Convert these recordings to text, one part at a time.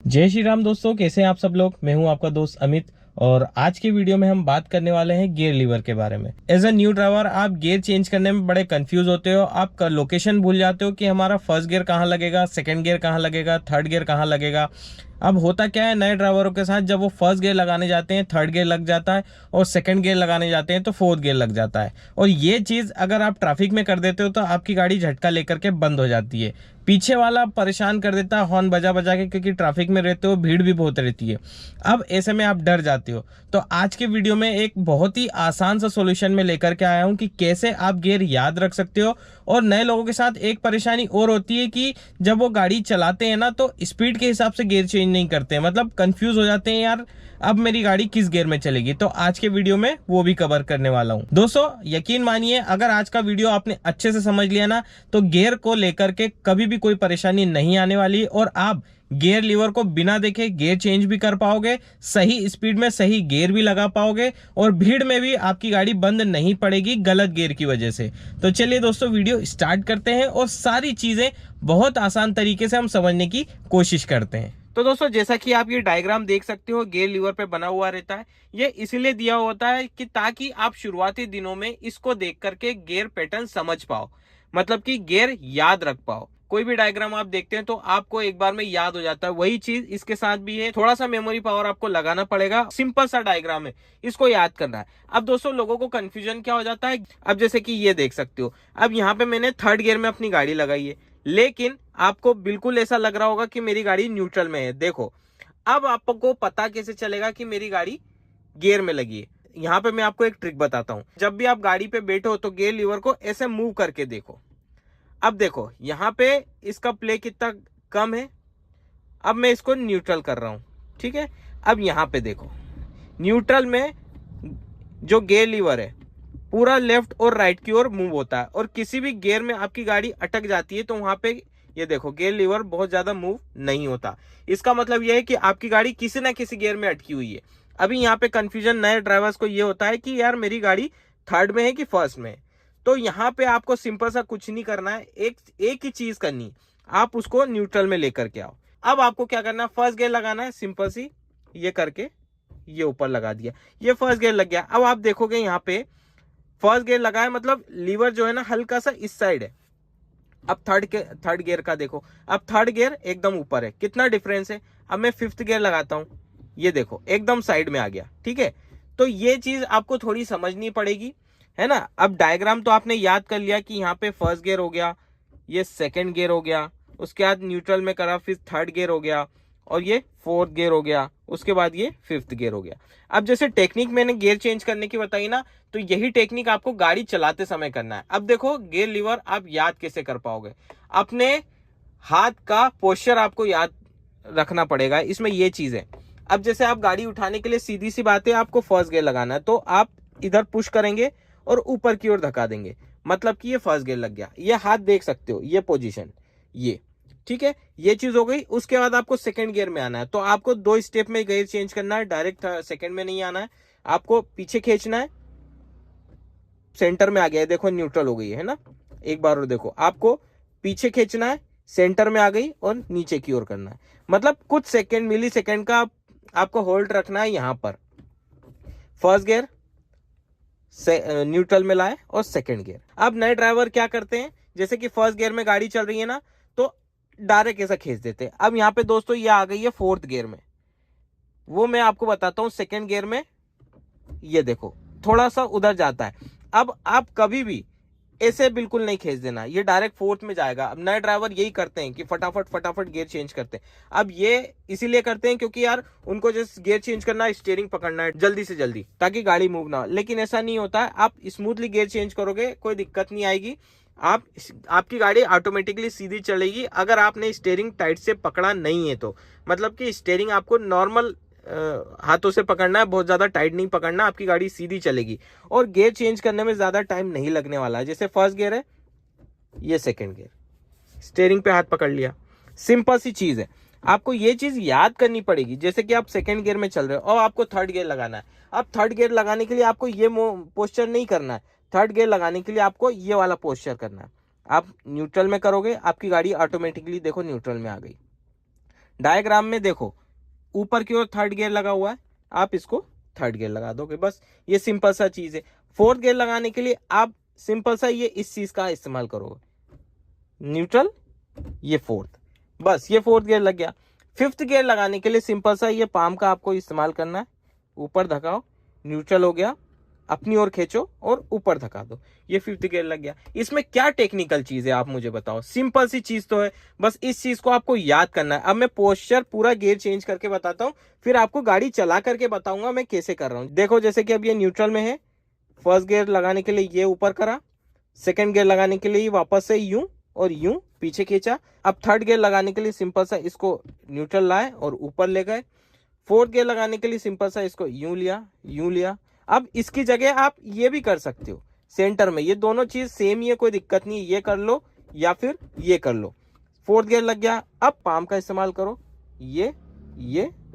जय श्री राम दोस्तों, कैसे हैं आप सब लोग। मैं हूं आपका दोस्त अमित और आज के वीडियो में हम बात करने वाले हैं गियर लीवर के बारे में। एज अ न्यू ड्राइवर आप गियर चेंज करने में बड़े कंफ्यूज होते हो। आप लोकेशन भूल जाते हो कि हमारा फर्स्ट गियर कहाँ लगेगा, सेकंड गियर कहाँ लगेगा, थर्ड गियर कहाँ लगेगा। अब होता क्या है नए ड्राइवरों के साथ, जब वो फर्स्ट गियर लगाने जाते हैं थर्ड गियर लग जाता है और सेकंड गियर लगाने जाते हैं तो फोर्थ गियर लग जाता है। और ये चीज़ अगर आप ट्रैफिक में कर देते हो तो आपकी गाड़ी झटका लेकर के बंद हो जाती है। पीछे वाला परेशान कर देता है हॉर्न बजा बजा के, क्योंकि ट्रैफिक में रहते हो, भीड़ भी बहुत रहती है। अब ऐसे में आप डर जाते हो। तो आज के वीडियो में एक बहुत ही आसान सा सॉल्यूशन में लेकर के आया हूं कि कैसे आप गियर याद रख सकते हो। और नए लोगों के साथ एक परेशानी और होती है कि जब वो गाड़ी चलाते हैं ना तो स्पीड के हिसाब से गियर चेंज नहीं करते हैं, मतलब कंफ्यूज हो जाते हैं, यार अब मेरी गाड़ी किस गियर में चलेगी। तो आज के वीडियो में वो भी कवर करने वाला हूं। दोस्तों यकीन मानिए, अगर आज का वीडियो आपने अच्छे से समझ लिया ना तो गियर को लेकर के कभी भी कोई परेशानी नहीं आने वाली और आप गियर लीवर को बिना देखे गियर चेंज भी कर पाओगे, सही स्पीड में सही गियर भी लगा पाओगे और भीड़ में भी आपकी गाड़ी बंद नहीं पड़ेगी गलत गियर की वजह से। तो चलिए दोस्तों वीडियो स्टार्ट करते हैं और सारी चीजें बहुत आसान तरीके से हम समझने की कोशिश करते हैं। तो दोस्तों जैसा कि आप ये डायग्राम देख सकते हो गियर लीवर पे बना हुआ रहता है। ये इसलिए दिया होता है कि ताकि आप शुरुआती दिनों में इसको देख करके गियर पैटर्न समझ पाओ, मतलब कि गियर याद रख पाओ। कोई भी डायग्राम आप देखते हैं तो आपको एक बार में याद हो जाता है। वही चीज इसके साथ भी है, थोड़ा सा मेमोरी पावर आपको लगाना पड़ेगा। सिंपल सा डायग्राम है, इसको याद करना है। अब दोस्तों लोगों को कंफ्यूजन क्या हो जाता है, अब जैसे कि ये देख सकते हो, अब यहाँ पे मैंने थर्ड गियर में अपनी गाड़ी लगाई है, लेकिन आपको बिल्कुल ऐसा लग रहा होगा कि मेरी गाड़ी न्यूट्रल में है। देखो अब आपको पता कैसे चलेगा कि मेरी गाड़ी गियर में लगी है। यहाँ पे मैं आपको एक ट्रिक बताता हूँ। जब भी आप गाड़ी पे बैठो तो गियर लीवर को ऐसे मूव करके देखो। अब देखो यहाँ पे इसका प्ले कितना कम है। अब मैं इसको न्यूट्रल कर रहा हूं, ठीक है। अब यहाँ पे देखो न्यूट्रल में जो गियर लीवर है पूरा लेफ्ट और राइट की ओर मूव होता है और किसी भी गियर में आपकी गाड़ी अटक जाती है तो वहां पे ये देखो गियर लीवर बहुत ज्यादा मूव नहीं होता। इसका मतलब यह है कि आपकी गाड़ी किसी ना किसी गियर में अटकी हुई है। अभी यहाँ पे कंफ्यूजन नए ड्राइवर्स को ये होता है कि यार मेरी गाड़ी थर्ड में है कि फर्स्ट में है। तो यहाँ पे आपको सिंपल सा कुछ नहीं करना है, एक ही चीज करनी, आप उसको न्यूट्रल में लेकर के आओ। अब आपको क्या करना है, फर्स्ट गियर लगाना है। सिंपल सी ये करके ये ऊपर लगा दिया, ये फर्स्ट गियर लग गया। अब आप देखोगे यहाँ पे फर्स्ट गियर लगा है, मतलब लीवर जो है ना हल्का सा इस साइड है। अब थर्ड गियर का देखो, अब थर्ड गियर एकदम ऊपर है, कितना डिफरेंस है। अब मैं फिफ्थ गियर लगाता हूं, ये देखो एकदम साइड में आ गया, ठीक है। तो ये चीज आपको थोड़ी समझनी पड़ेगी, है ना। अब डायग्राम तो आपने याद कर लिया कि यहाँ पे फर्स्ट गियर हो गया, ये सेकंड गियर हो गया, उसके बाद न्यूट्रल में करा, फिर थर्ड गियर हो गया और ये फोर्थ गियर हो गया, उसके बाद ये फिफ्थ गियर हो गया। अब जैसे टेक्निक मैंने गियर चेंज करने की बताई ना, तो यही टेक्निक आपको गाड़ी चलाते समय करना है। अब देखो गियर लीवर आप याद कैसे कर पाओगे, अपने हाथ का पोस्चर आपको याद रखना पड़ेगा। इसमें ये चीज है, अब जैसे आप गाड़ी उठाने के लिए सीधी सी बात है आपको फर्स्ट गियर लगाना है, तो आप इधर पुश करेंगे और ऊपर की ओर धक्का देंगे, मतलब कि ये फर्स्ट गियर लग गया। ये हाथ देख सकते हो, ये पोजीशन, ये ठीक है, ये चीज हो गई। उसके बाद आपको सेकंड गियर में आना है, तो आपको 2 स्टेप में गियर चेंज करना है, डायरेक्ट सेकंड में नहीं आना है। आपको पीछे खींचना है, सेंटर में आ गया है, देखो न्यूट्रल हो गई है ना। एक बार और देखो, आपको पीछे खींचना है, सेंटर में आ गई और नीचे की ओर करना है, मतलब कुछ सेकंड मिली सेकंड का आपको होल्ड रखना है। यहां पर फर्स्ट गियर न्यूट्रल में लाए और सेकंड गियर। अब नए ड्राइवर क्या करते हैं, जैसे कि फर्स्ट गियर में गाड़ी चल रही है ना तो डायरेक्ट ऐसा खींच देते हैं। अब यहाँ पे दोस्तों ये आ गई है फोर्थ गियर में, वो मैं आपको बताता हूं। सेकंड गियर में ये देखो थोड़ा सा उधर जाता है। अब आप कभी भी ऐसे बिल्कुल नहीं खींच देना, ये डायरेक्ट फोर्थ में जाएगा। अब नए ड्राइवर यही करते हैं कि फटाफट फटाफट गियर चेंज करते हैं। अब ये इसीलिए करते हैं क्योंकि यार उनको जैसे गियर चेंज करना है, स्टीयरिंग पकड़ना है जल्दी से जल्दी ताकि गाड़ी मूव ना हो, लेकिन ऐसा नहीं होता है। आप स्मूथली गियर चेंज करोगे, कोई दिक्कत नहीं आएगी। आपकी गाड़ी ऑटोमेटिकली सीधी चलेगी अगर आपने स्टीयरिंग टाइट से पकड़ा नहीं है तो, मतलब कि स्टीयरिंग आपको नॉर्मल हाथों से पकड़ना है, बहुत ज्यादा टाइट नहीं पकड़ना, आपकी गाड़ी सीधी चलेगी और गियर चेंज करने में ज्यादा टाइम नहीं लगने वाला है। जैसे फर्स्ट गियर है, ये सेकंड गियर, स्टीयरिंग पे हाथ पकड़ लिया, सिंपल सी चीज है। आपको ये चीज याद करनी पड़ेगी। जैसे कि आप सेकंड गियर में चल रहे हो और आपको थर्ड गियर लगाना है। अब थर्ड गियर लगाने के लिए आपको ये पोस्चर नहीं करना है, थर्ड गियर लगाने के लिए आपको ये वाला पोस्चर करना है। आप न्यूट्रल में करोगे, आपकी गाड़ी ऑटोमेटिकली देखो न्यूट्रल में आ गई, डायग्राम में देखो ऊपर की ओर थर्ड गियर लगा हुआ है, आप इसको थर्ड गियर लगा दोगे, बस ये सिंपल सा चीज है। फोर्थ गियर लगाने के लिए आप सिंपल सा ये इस चीज का इस्तेमाल करोगे, न्यूट्रल, ये फोर्थ, बस ये फोर्थ गियर लग गया। फिफ्थ गियर लगाने के लिए सिंपल सा ये पाम का आपको इस्तेमाल करना है, ऊपर धकाओ, न्यूट्रल हो गया, अपनी ओर खींचो और ऊपर धका दो, ये फिफ्थ गियर लग गया। इसमें क्या टेक्निकल चीज है आप मुझे बताओ, सिंपल सी चीज तो है, बस इस चीज को आपको याद करना है। अब मैं पोस्चर पूरा गियर चेंज करके बताता हूँ, फिर आपको गाड़ी चला करके बताऊंगा मैं कैसे कर रहा हूँ। देखो जैसे कि अब ये न्यूट्रल में है, फर्स्ट गियर लगाने के लिए ये ऊपर करा, सेकेंड गियर लगाने के लिए वापस से यूं और यूं पीछे खींचा। अब थर्ड गियर लगाने के लिए सिंपल सा इसको न्यूट्रल लाए और ऊपर ले गए। फोर्थ गियर लगाने के लिए सिंपल सा इसको यूं लिया, यूं लिया। अब इसकी जगह आप ये भी कर सकते हो सेंटर में, ये दोनों चीज सेम ही है, कोई दिक्कत नहीं, ये कर लो या फिर ये कर लो। फोर्थ गियर लग गया, अब पाम का इस्तेमाल करो, ये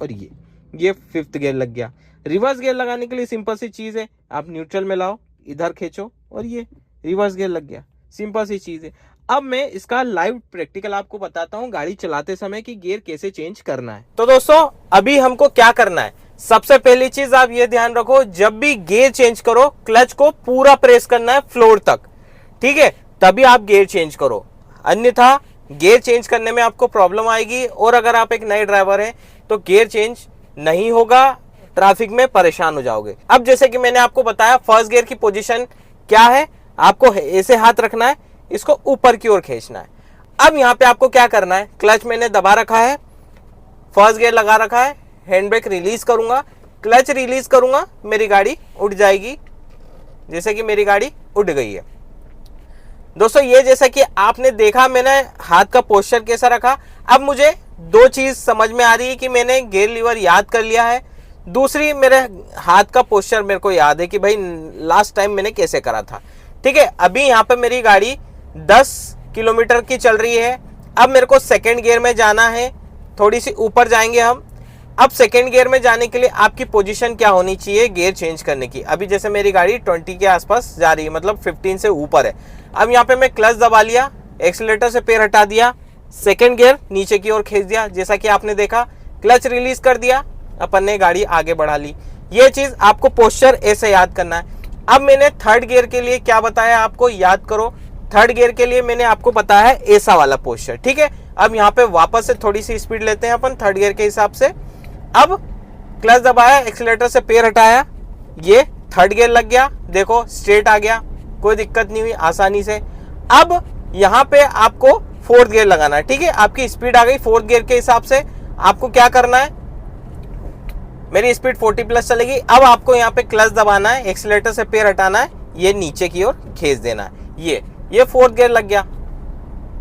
और ये फिफ्थ गियर लग गया। रिवर्स गियर लगाने के लिए सिंपल सी चीज है, आप न्यूट्रल में लाओ, इधर खींचो और ये रिवर्स गियर लग गया, सिंपल सी चीज है। अब मैं इसका लाइव प्रैक्टिकल आपको बताता हूँ गाड़ी चलाते समय कि गियर कैसे चेंज करना है। तो दोस्तों अभी हमको क्या करना है, सबसे पहली चीज आप ये ध्यान रखो, जब भी गियर चेंज करो क्लच को पूरा प्रेस करना है फ्लोर तक, ठीक है, तभी आप गियर चेंज करो, अन्यथा गियर चेंज करने में आपको प्रॉब्लम आएगी। और अगर आप एक नए ड्राइवर हैं तो गियर चेंज नहीं होगा, ट्रैफिक में परेशान हो जाओगे। अब जैसे कि मैंने आपको बताया फर्स्ट गियर की पोजीशन क्या है, आपको ऐसे हाथ रखना है, इसको ऊपर की ओर खींचना है। अब यहाँ पे आपको क्या करना है, क्लच मैंने दबा रखा है, फर्स्ट गियर लगा रखा है, हैंड ब्रेक रिलीज करूंगा, क्लच रिलीज करूंगा, मेरी गाड़ी उड़ जाएगी, जैसे कि मेरी गाड़ी उड़ गई है। दोस्तों ये जैसा कि आपने देखा मैंने हाथ का पोस्चर कैसा रखा। अब मुझे दो चीज समझ में आ रही है कि मैंने गियर लीवर याद कर लिया है, दूसरी मेरे हाथ का पोस्चर मेरे को याद है कि भाई लास्ट टाइम मैंने कैसे करा था, ठीक है। अभी यहाँ पे मेरी गाड़ी 10 किलोमीटर की चल रही है। अब मेरे को सेकेंड गियर में जाना है, थोड़ी सी ऊपर जाएंगे हम। अब सेकेंड गियर में जाने के लिए आपकी पोजीशन क्या होनी चाहिए गियर चेंज करने की, अभी जैसे मेरी गाड़ी 20 के आसपास जा रही है, मतलब 15 से ऊपर है। अब यहाँ पे मैं क्लच दबा लिया, एक्सीलरेटर से पैर हटा दिया, सेकेंड गियर नीचे की ओर खींच दिया, जैसा कि आपने देखा, क्लच रिलीज कर दिया, अपन ने गाड़ी आगे बढ़ा ली। ये चीज आपको पोस्चर ऐसे याद करना है। अब मैंने थर्ड गियर के लिए क्या बताया आपको याद करो, थर्ड गियर के लिए मैंने आपको बताया है ऐसा वाला पोस्चर, ठीक है। अब यहाँ पे वापस से थोड़ी सी स्पीड लेते हैं अपन थर्ड गियर के हिसाब से। अब क्लच दबाया, एक्सीलरेटर से पैर हटाया, ये थर्ड गियर लग गया, देखो स्ट्रेट आ गया, कोई दिक्कत नहीं हुई, आसानी से। अब यहाँ पे आपको फोर्थ गियर लगाना है, ठीक है, आपकी स्पीड आ गई फोर्थ गियर के हिसाब से। आपको क्या करना है, मेरी स्पीड 40 प्लस चलेगी, अब आपको यहाँ पे क्लच दबाना है, एक्सीलरेटर से पैर हटाना है, ये नीचे की ओर खींच देना है, ये फोर्थ गियर लग गया,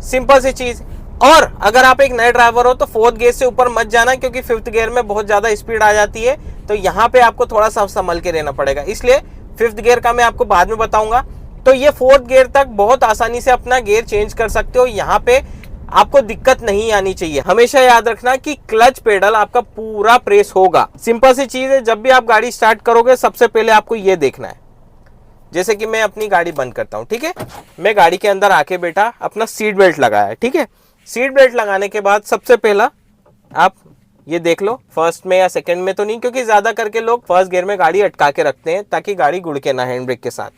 सिंपल सी चीज। और अगर आप एक नए ड्राइवर हो तो फोर्थ गियर से ऊपर मत जाना, क्योंकि फिफ्थ गियर में बहुत ज्यादा स्पीड आ जाती है, तो यहाँ पे आपको थोड़ा सा संभल के रहना पड़ेगा, इसलिए फिफ्थ गियर का मैं आपको बाद में बताऊंगा। तो ये फोर्थ गियर तक बहुत आसानी से अपना गियर चेंज कर सकते हो, यहाँ पे आपको दिक्कत नहीं आनी चाहिए। हमेशा याद रखना कि क्लच पेडल आपका पूरा प्रेस होगा, सिंपल सी चीज है। जब भी आप गाड़ी स्टार्ट करोगे सबसे पहले आपको ये देखना है, जैसे कि मैं अपनी गाड़ी बंद करता हूं, ठीक है, मैं गाड़ी के अंदर आके बेटा अपना सीट बेल्ट लगाया, ठीक है। सीट बेल्ट लगाने के बाद सबसे पहला आप ये देख लो, फर्स्ट में या सेकंड में तो नहीं, क्योंकि ज्यादा करके लोग फर्स्ट गियर में गाड़ी अटका के रखते हैं ताकि गाड़ी गुड़के ना हैंड ब्रेक के साथ।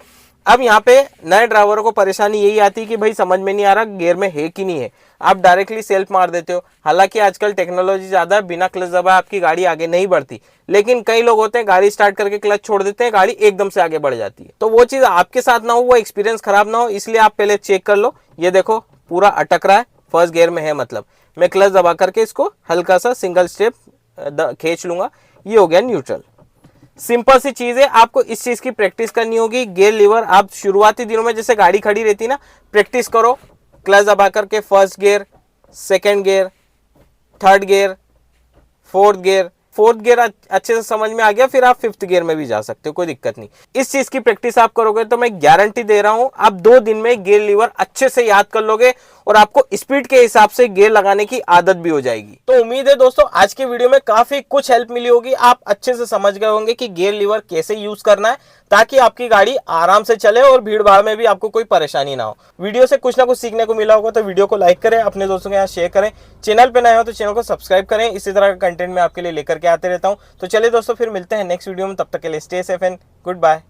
अब यहाँ पे नए ड्राइवरों को परेशानी यही आती है कि भाई समझ में नहीं आ रहा गियर में है कि नहीं है, आप डायरेक्टली सेल्फ मार देते हो। हालांकि आजकल टेक्नोलॉजी ज्यादा है, बिना क्लच दबाए आपकी गाड़ी आगे नहीं बढ़ती, लेकिन कई लोग होते हैं गाड़ी स्टार्ट करके क्लच छोड़ देते हैं, गाड़ी एकदम से आगे बढ़ जाती है। तो वो चीज आपके साथ ना हो, वो एक्सपीरियंस खराब ना हो, इसलिए आप पहले चेक कर लो। ये देखो पूरा अटक रहा है, फर्स्ट गियर में है, मतलब मैं क्लच दबा करके इसको हल्का सा सिंगल स्टेप खींच लूंगा, ये हो गया न्यूट्रल। सिंपल सी चीज है, आपको इस चीज की प्रैक्टिस करनी होगी। गियर लीवर आप शुरुआती दिनों में जैसे गाड़ी खड़ी रहती ना, प्रैक्टिस करो, क्लच दबा करके first gear, second gear, third gear, fourth gear, fourth gear अच्छे से समझ में आ गया, फिर आप फिफ्थ गियर में भी जा सकते हो, कोई दिक्कत नहीं। इस चीज की प्रैक्टिस आप करोगे तो मैं गारंटी दे रहा हूं आप 2 दिन में गियर लीवर अच्छे से याद कर लोगे और आपको स्पीड के हिसाब से गियर लगाने की आदत भी हो जाएगी। तो उम्मीद है दोस्तों आज की वीडियो में काफी कुछ हेल्प मिली होगी, आप अच्छे से समझ गए होंगे कि गियर लीवर कैसे यूज करना है ताकि आपकी गाड़ी आराम से चले और भीड़ भाड़ में भी आपको कोई परेशानी ना हो। वीडियो से कुछ ना कुछ सीखने को मिला होगा तो वीडियो को लाइक करें, अपने दोस्तों के साथ शेयर करें, चैनल पे नए हो तो चैनल को सब्सक्राइब करें। इसी तरह का कंटेंट मैं आपके लिए लेकर के आते रहता हूं। तो चलिए दोस्तों फिर मिलते हैं नेक्स्ट वीडियो में, तब तक के लिए stay safe and good bye.